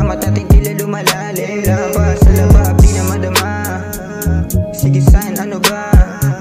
amat natin tila lumalalim. Labas sa labab, di na madama. Sige sign, ano ba?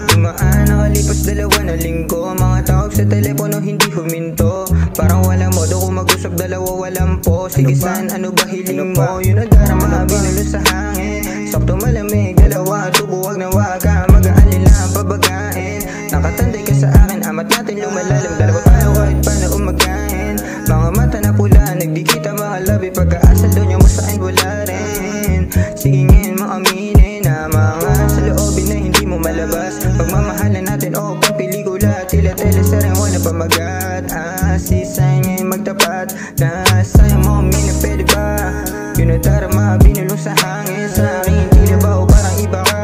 Dumaan, nakalipas 2 na linggo. Mga tawag sa telepono, hindi huminto. Parang walang modo kung mag-usap, dalawa walang po. Sige sign, ano ba hiling mo? Yun ang darama, binulo sa hangin. Sakto malamig, dalawa, tubo, wag na wag ka mag-aalin lang, babagain. Nakatanday ka sa akin, amat natin lumalalim. Dalawa paano kahit paano umagain. Mga mata na pula, nagdikita mga labi. Pagkaasal doon yung masain, wala rin. Sige ngayon mo aminin na mga sa loobin na hindi mo malabas. Pagmamahalan natin, oh pang pelikula. Tila teleserye, wala pamagat. Si sign ngayon magtapat. Na sa'yo mo mina, pwede ba? Yun ang darama, binulong sa hangin. Sa akin, tila ba o parang iba ka?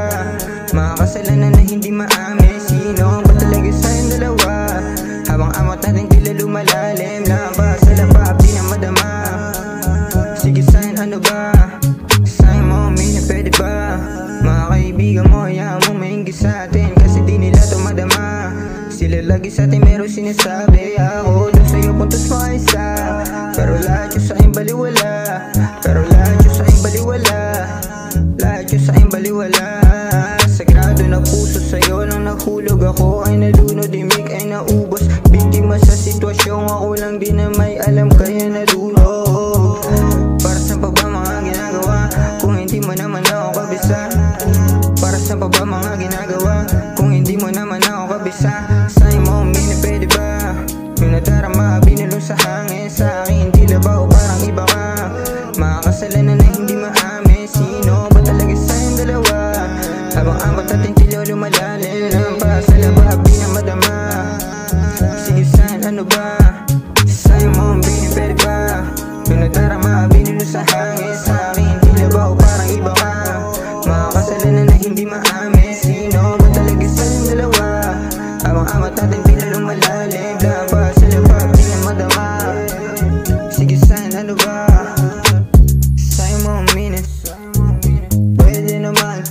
Mga kasalanan na hindi maamin. Sino ba talaga sa'yong dalawa? Habang amat natin tila lumalalim. Labas sa labab, di na madama. Sige sign, ano ba? Sa'yo mo, mina, pwede ba? Mga kaibigan mo, hayaan mo mainggi sa atin. Kasi di nila to madama. Sila lagi sa atin meron sinasabi. Ako doon sa'yo puntos mo ay isa. Pero lahat yung sa'yo baliwala. Pero lahat yung sa'yo baliwala. Lahat yung sa'yo baliwala. Sagrado na puso sa'yo nang nahulog. Ako ay nalunod, imig ay naubos. Biktima sa sitwasyon, ako lang din na may alam kaya nalunod. Para saan pa ba mga ginagawa kung hindi mo naman ako kabisa? Para saan pa ba mga ginagawa kung hindi mo naman ako kabisa? Sa'yo mo, mina, pwede ba? Yung nadarama, binulong sa hangin. Sa akin, tila ba o parang iba ka? Mga kasalanan na hindi maamin. Sino ba talaga sa'yong dalawa? Habang amat natin tila lumalalim. Lampas sa labab, di na madama. Sige sign, ano ba? Sa'yo mo, mina, pwede ba? Yung nadarama, binulong sa hangin. Sa akin, tila ba o parang iba ka? Mga kasalanan na hindi maamin. Sino ba talaga sa'yong dalawa? Habang amat natin tila lumalalim. Lampas sa labab, di na madama. Sige sign, ano ba? Sa'yo mo aminin. Pwede naman,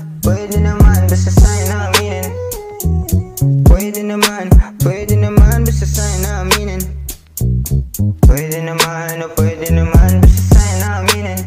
basta sa'yo na aminin. Pwede naman, basta sa'yo na aminin. Pwede naman, basta sa'yo na aminin.